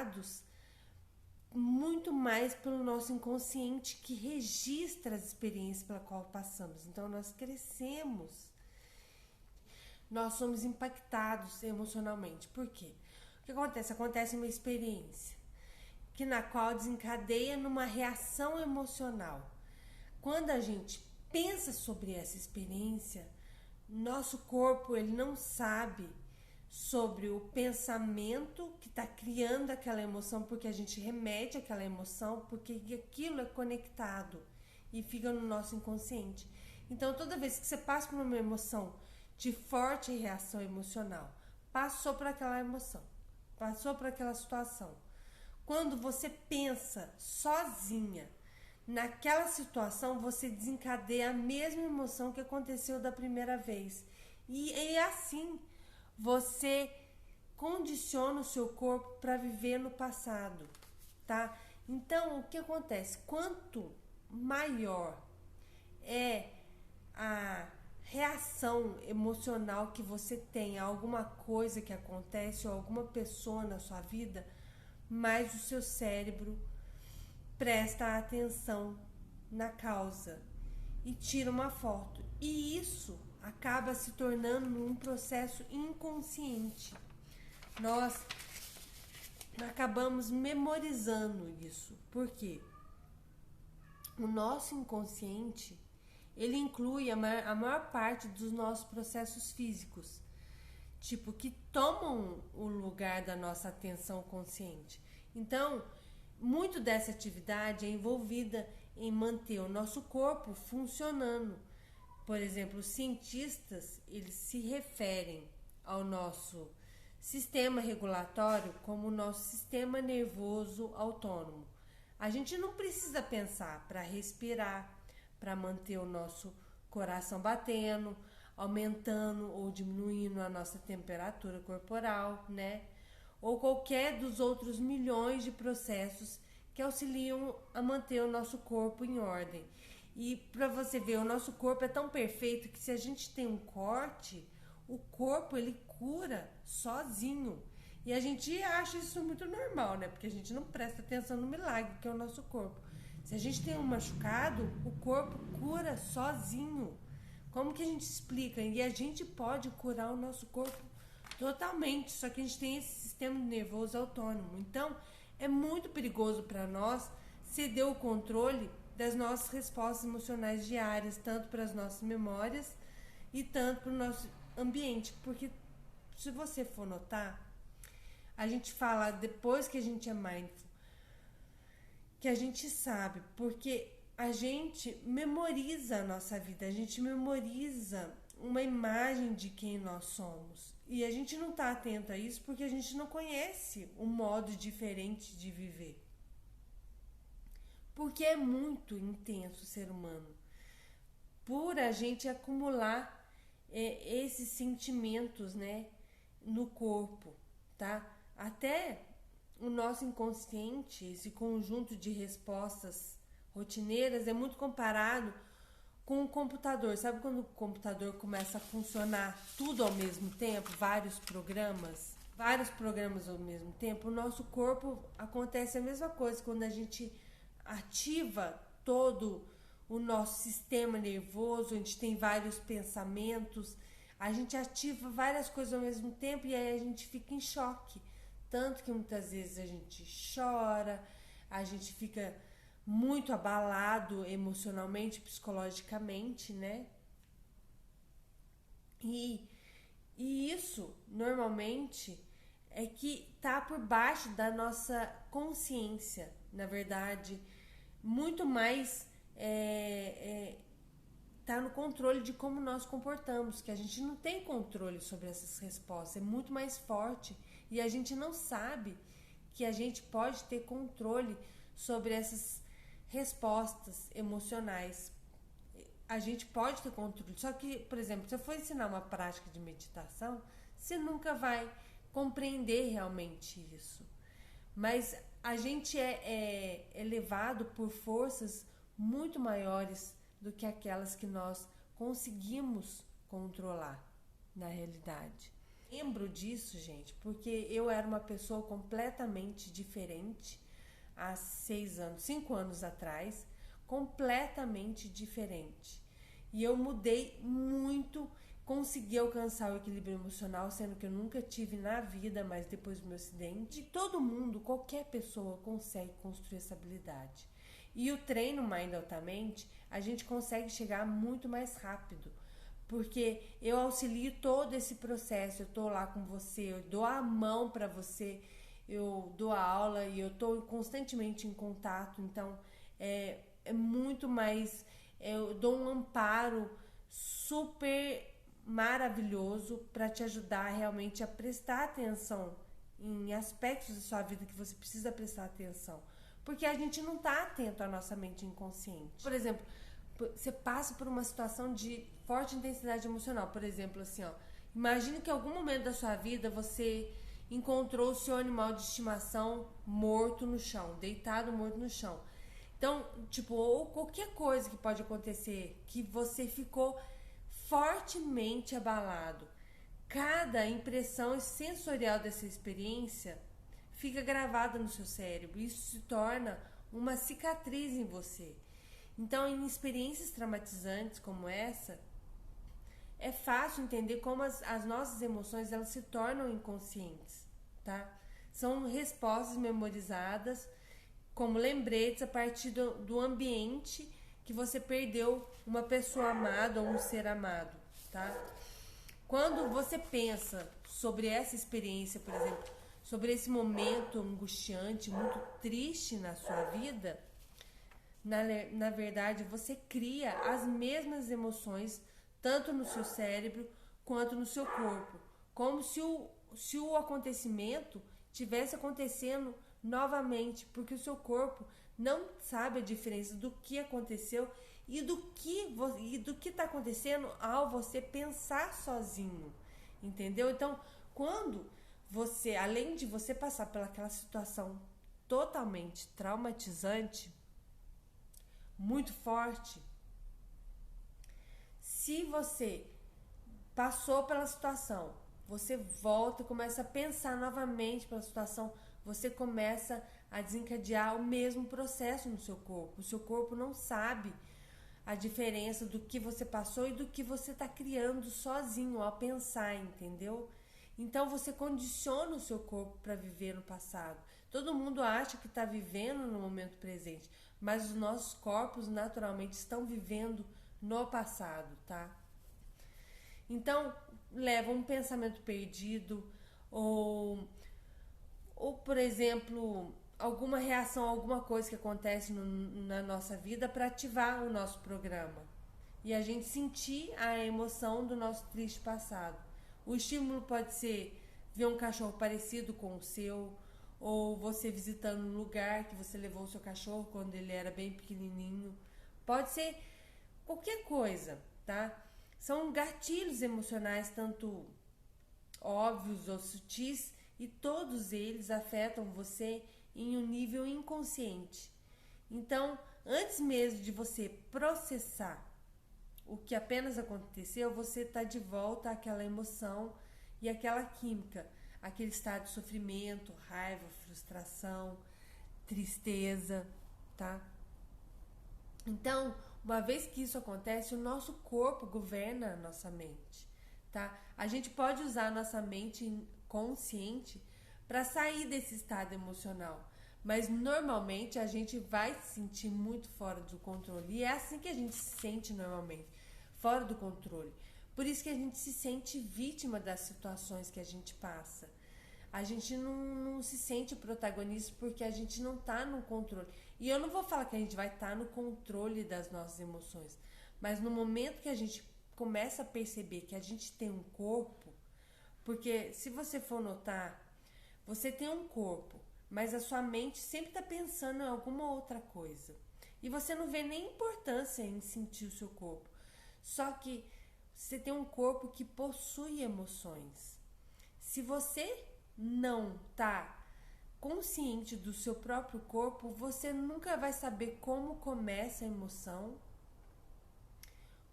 criados muito mais pelo nosso inconsciente, que registra as experiências pela qual passamos. Então nós crescemos, nós somos impactados emocionalmente. Por quê? O que acontece? Acontece uma experiência na qual desencadeia numa reação emocional. Quando a gente pensa sobre essa experiência, nosso corpo ele não sabe sobre o pensamento que está criando aquela emoção, porque a gente remete àquela emoção, porque aquilo é conectado e fica no nosso inconsciente. Então, toda vez que você passa por uma emoção de forte reação emocional, passou por aquela emoção, passou por aquela situação. Quando você pensa sozinha naquela situação, você desencadeia a mesma emoção que aconteceu da primeira vez. E assim, você condiciona o seu corpo para viver no passado, tá? Então, o que acontece? Quanto maior é a reação emocional que você tem a alguma coisa que acontece ou alguma pessoa na sua vida, mais o seu cérebro presta atenção na causa e tira uma foto. E isso acaba se tornando um processo inconsciente. Nós acabamos memorizando isso. Por quê? O nosso inconsciente, ele inclui a maior parte dos nossos processos físicos, tipo, que tomam o lugar da nossa atenção consciente. Então, muito dessa atividade é envolvida em manter o nosso corpo funcionando. Por exemplo, os cientistas, eles se referem ao nosso sistema regulatório como o nosso sistema nervoso autônomo. A gente não precisa pensar para respirar, para manter o nosso coração batendo, aumentando ou diminuindo a nossa temperatura corporal, né? Ou qualquer dos outros milhões de processos que auxiliam a manter o nosso corpo em ordem. E para você ver, o nosso corpo é tão perfeito que se a gente tem um corte, o corpo ele cura sozinho. E a gente acha isso muito normal, né? Porque a gente não presta atenção no milagre que é o nosso corpo. Se a gente tem um machucado, o corpo cura sozinho. Como que a gente explica? E a gente pode curar o nosso corpo totalmente, só que a gente tem esse sistema nervoso autônomo. Então, é muito perigoso para nós ceder o controle das nossas respostas emocionais diárias, tanto para as nossas memórias e tanto para o nosso ambiente. Porque, se você for notar, a gente fala depois que a gente é mindful, que a gente sabe, porque a gente memoriza a nossa vida, a gente memoriza uma imagem de quem nós somos. E a gente não está atento a isso porque a gente não conhece um modo diferente de viver. Porque é muito intenso o ser humano. Por a gente acumular esses sentimentos, né, no corpo, tá? Até o nosso inconsciente, esse conjunto de respostas rotineiras, é muito comparado com o computador. Sabe quando o computador começa a funcionar tudo ao mesmo tempo, vários programas ao mesmo tempo? O nosso corpo acontece a mesma coisa quando a gente ativa todo o nosso sistema nervoso, a gente tem vários pensamentos, a gente ativa várias coisas ao mesmo tempo e aí a gente fica em choque. Tanto que muitas vezes a gente chora, a gente fica muito abalado emocionalmente, psicologicamente, né? E isso, normalmente, é que tá por baixo da nossa consciência. Na verdade, muito mais tá no controle de como nós comportamos, que a gente não tem controle sobre essas respostas, é muito mais forte e a gente não sabe que a gente pode ter controle sobre essas respostas emocionais. A gente pode ter controle, só que, por exemplo, se eu for ensinar uma prática de meditação, você nunca vai compreender realmente isso. Mas a gente é levado por forças muito maiores do que aquelas que nós conseguimos controlar na realidade. Lembro disso, gente, porque eu era uma pessoa completamente diferente há 6 anos, 5 anos atrás, completamente diferente. E eu mudei muito, consegui alcançar o equilíbrio emocional, sendo que eu nunca tive na vida, mas depois do meu acidente. E todo mundo, qualquer pessoa consegue construir essa habilidade. E o treino Mind Altamente, a gente consegue chegar muito mais rápido. Porque eu auxilio todo esse processo, eu tô lá com você, eu dou a mão para você, eu dou a aula e eu tô constantemente em contato, então é muito mais, eu dou um amparo super maravilhoso para te ajudar realmente a prestar atenção em aspectos da sua vida que você precisa prestar atenção, porque a gente não tá atento à nossa mente inconsciente. Por exemplo, você passa por uma situação de forte intensidade emocional, por exemplo, assim, ó, imagine que em algum momento da sua vida você encontrou o seu animal de estimação morto no chão, deitado morto no chão. Então, tipo, ou qualquer coisa que pode acontecer, que você ficou fortemente abalado. Cada impressão sensorial dessa experiência fica gravada no seu cérebro. Isso se torna uma cicatriz em você. Então, em experiências traumatizantes como essa, é fácil entender como as nossas emoções elas se tornam inconscientes, tá? São respostas memorizadas como lembretes a partir do ambiente que você perdeu uma pessoa amada ou um ser amado, tá? Quando você pensa sobre essa experiência, por exemplo, sobre esse momento angustiante, muito triste na sua vida, na verdade, você cria as mesmas emoções, tanto no seu cérebro quanto no seu corpo. Como se o acontecimento tivesse acontecendo novamente, porque o seu corpo não sabe a diferença do que aconteceu e do que está acontecendo ao você pensar sozinho, entendeu? Então, quando você, além de você passar pelaquela situação totalmente traumatizante, muito forte, se você passou pela situação, você volta e começa a pensar novamente pela situação, você começa a desencadear o mesmo processo no seu corpo. O seu corpo não sabe a diferença do que você passou e do que você está criando sozinho ao pensar, entendeu? Então você condiciona o seu corpo para viver no passado. Todo mundo acha que está vivendo no momento presente, mas os nossos corpos naturalmente estão vivendo no passado, tá? Então leva um pensamento perdido ou por exemplo, alguma reação a alguma coisa que acontece na nossa vida para ativar o nosso programa e a gente sentir a emoção do nosso triste passado. O estímulo pode ser ver um cachorro parecido com o seu, ou você visitando um lugar que você levou o seu cachorro quando ele era bem pequenininho. Pode ser qualquer coisa, tá? São gatilhos emocionais, tanto óbvios ou sutis, e todos eles afetam você em um nível inconsciente. Então, antes mesmo de você processar o que apenas aconteceu, você está de volta àquela emoção e àquela química, aquele estado de sofrimento, raiva, frustração, tristeza, tá? Então, uma vez que isso acontece, o nosso corpo governa a nossa mente, tá? A gente pode usar a nossa mente consciente para sair desse estado emocional, mas normalmente a gente vai se sentir muito fora do controle, e é assim que a gente se sente normalmente, fora do controle. Por isso que a gente se sente vítima das situações que a gente passa. A gente não se sente protagonista porque a gente não está no controle. E eu não vou falar que a gente vai estar no controle das nossas emoções, mas no momento que a gente começa a perceber que a gente tem um corpo, porque se você for notar, você tem um corpo, mas a sua mente sempre está pensando em alguma outra coisa. E você não vê nem importância em sentir o seu corpo. Só que você tem um corpo que possui emoções. Se você não está consciente do seu próprio corpo, você nunca vai saber como começa a emoção,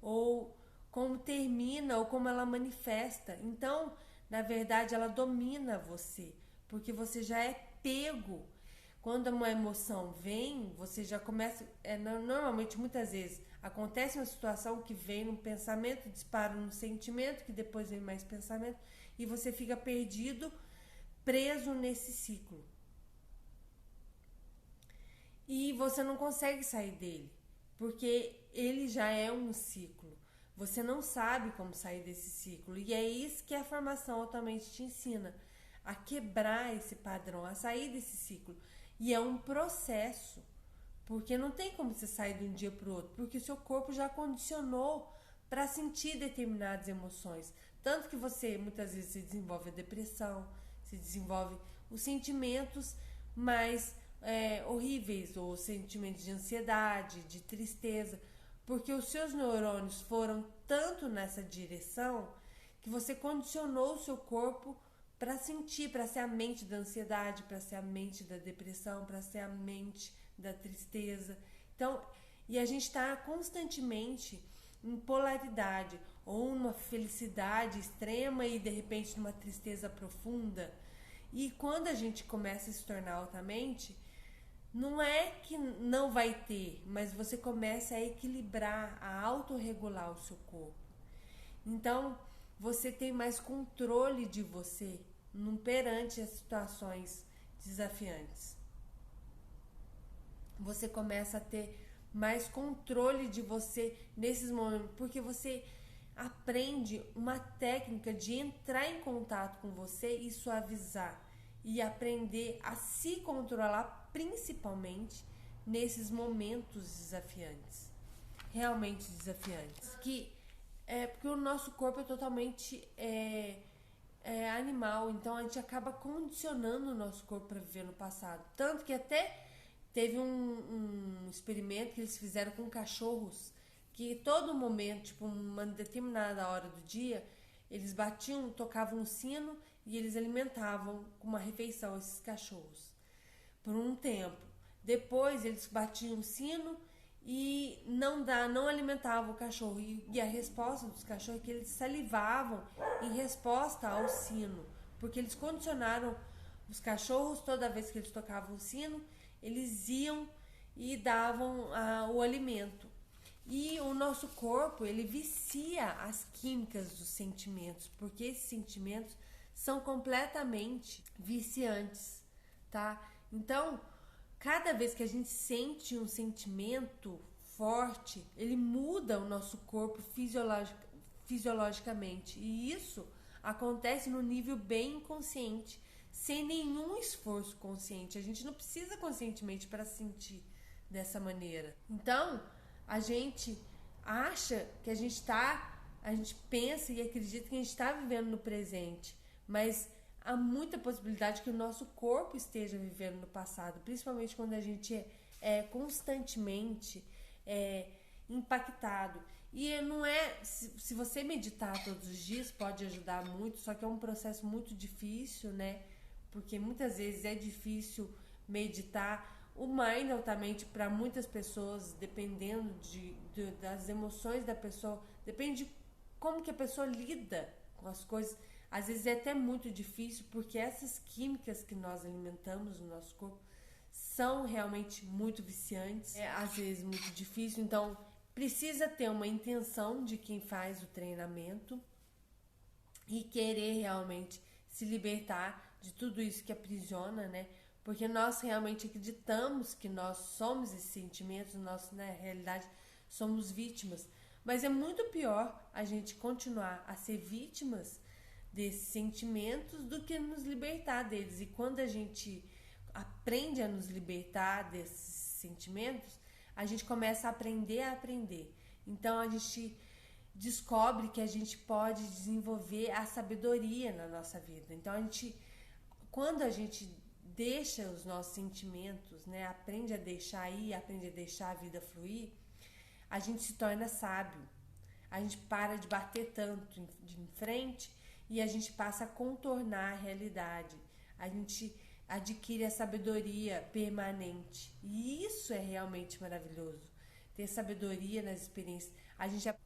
ou como termina, ou como ela manifesta. Então, na verdade ela domina você, porque você já é pego. Quando uma emoção vem, você já começa. Normalmente, muitas vezes, acontece uma situação que vem num pensamento, dispara num sentimento, que depois vem mais pensamento, e você fica perdido, preso nesse ciclo. E você não consegue sair dele, porque ele já é um ciclo. Você não sabe como sair desse ciclo. E é isso que a formação altamente te ensina: a quebrar esse padrão, a sair desse ciclo. E é um processo, porque não tem como você sair de um dia para o outro, porque o seu corpo já condicionou para sentir determinadas emoções. Tanto que você muitas vezes se desenvolve a depressão, se desenvolve os sentimentos mais horríveis, ou sentimentos de ansiedade, de tristeza, porque os seus neurônios foram tanto nessa direção que você condicionou o seu corpo para sentir, para ser a mente da ansiedade, para ser a mente da depressão, para ser a mente da tristeza. Então, e a gente está constantemente em polaridade, ou numa felicidade extrema e de repente numa tristeza profunda. E quando a gente começa a se tornar altamente, não é que não vai ter, mas você começa a equilibrar, a autorregular o seu corpo. Então, você tem mais controle de você perante as situações desafiantes. Você começa a ter mais controle de você nesses momentos, porque você aprende uma técnica de entrar em contato com você e suavizar, e aprender a se controlar, principalmente nesses momentos desafiantes, realmente desafiantes, porque o nosso corpo é totalmente animal, então a gente acaba condicionando o nosso corpo para viver no passado. Tanto que até teve um experimento que eles fizeram com cachorros, que todo momento, tipo uma determinada hora do dia, eles batiam, tocavam um sino e eles alimentavam com uma refeição esses cachorros por um tempo. Depois eles batiam o sino e não alimentavam o cachorro. E a resposta dos cachorros é que eles salivavam em resposta ao sino, porque eles condicionaram os cachorros. Toda vez que eles tocavam o sino, eles iam e davam o alimento. E o nosso corpo, ele vicia as químicas dos sentimentos, porque esses sentimentos são completamente viciantes, tá? Então, cada vez que a gente sente um sentimento forte, ele muda o nosso corpo fisiologicamente. E isso acontece no nível bem inconsciente, sem nenhum esforço consciente. A gente não precisa conscientemente para sentir dessa maneira. Então, a gente acha que a gente pensa e acredita que a gente está vivendo no presente, mas há muita possibilidade que o nosso corpo esteja vivendo no passado, principalmente quando a gente é constantemente impactado. E não é, se você meditar todos os dias pode ajudar muito, só que é um processo muito difícil, né? Porque muitas vezes é difícil meditar. O mind altamente, para muitas pessoas, dependendo das emoções da pessoa, depende de como que a pessoa lida com as coisas. Às vezes é até muito difícil, porque essas químicas que nós alimentamos no nosso corpo são realmente muito viciantes. É às vezes muito difícil, então precisa ter uma intenção de quem faz o treinamento e querer realmente se libertar de tudo isso que aprisiona, né? Porque nós realmente acreditamos que nós somos esses sentimentos, nós, na realidade, somos vítimas. Mas é muito pior a gente continuar a ser vítimas desses sentimentos do que nos libertar deles. E quando a gente aprende a nos libertar desses sentimentos, a gente começa a aprender. Então a gente descobre que a gente pode desenvolver a sabedoria na nossa vida. Então quando a gente deixa os nossos sentimentos, né, aprende a deixar ir, aprende a deixar a vida fluir, a gente se torna sábio. A gente para de bater tanto em frente e a gente passa a contornar a realidade. A gente adquire a sabedoria permanente. E isso é realmente maravilhoso. Ter sabedoria nas experiências. A gente a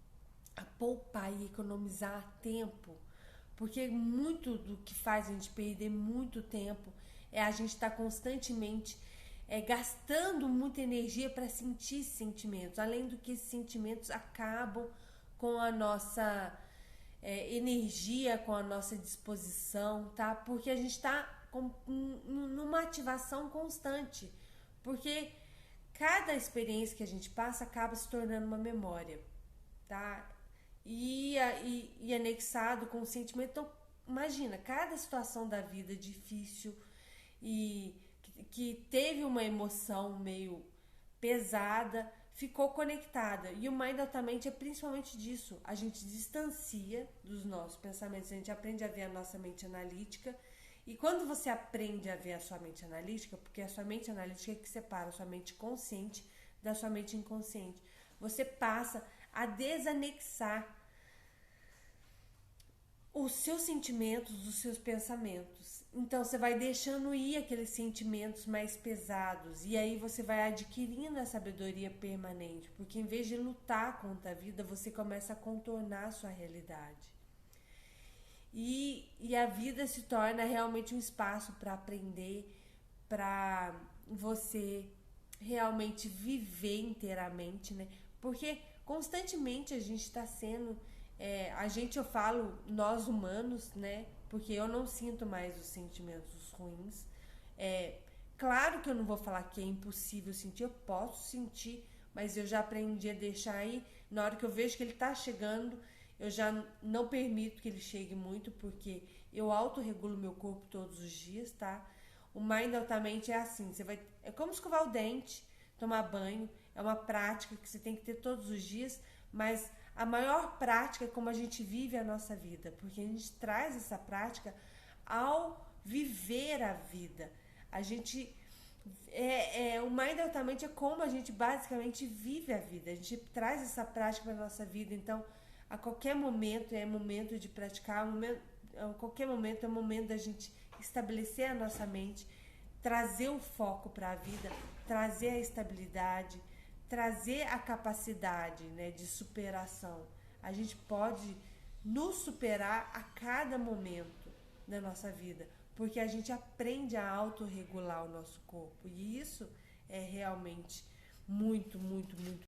poupar e economizar tempo. Porque muito do que faz a gente perder muito tempo é a gente estar constantemente gastando muita energia para sentir esses sentimentos. Além do que esses sentimentos acabam com a nossa energia, com a nossa disposição, tá? Porque a gente está numa ativação constante. Porque cada experiência que a gente passa acaba se tornando uma memória, tá? E anexado com o sentimento. Então, imagina, cada situação da vida difícil e que teve uma emoção meio pesada, ficou conectada. E o Mind Altamente é principalmente disso. A gente distancia dos nossos pensamentos, a gente aprende a ver a nossa mente analítica. E quando você aprende a ver a sua mente analítica, porque a sua mente analítica é que separa a sua mente consciente da sua mente inconsciente, você passa a desanexar os seus sentimentos, os seus pensamentos. Então você vai deixando ir aqueles sentimentos mais pesados e aí você vai adquirindo a sabedoria permanente, porque em vez de lutar contra a vida, você começa a contornar a sua realidade. E a vida se torna realmente um espaço para aprender, para você realmente viver inteiramente, né? Porque constantemente a gente está sendo... eu falo nós humanos, né? Porque eu não sinto mais os sentimentos ruins. Claro que eu não vou falar que é impossível sentir, eu posso sentir, mas eu já aprendi a deixar aí. Na hora que eu vejo que ele tá chegando, eu já não permito que ele chegue muito, porque eu autorregulo meu corpo todos os dias, tá? O Mind Altamente é assim, é como escovar o dente, tomar banho, é uma prática que você tem que ter todos os dias, mas a maior prática é como a gente vive a nossa vida, porque a gente traz essa prática ao viver a vida. A gente... o Mind Altamente é como a gente basicamente vive a vida. A gente traz essa prática para a nossa vida. Então, a qualquer momento é momento de praticar, a qualquer momento é momento da gente estabelecer a nossa mente, trazer o foco para a vida, trazer a estabilidade, trazer a capacidade, né, de superação. A gente pode nos superar a cada momento da nossa vida, porque a gente aprende a autorregular o nosso corpo. E isso é realmente muito, muito, muito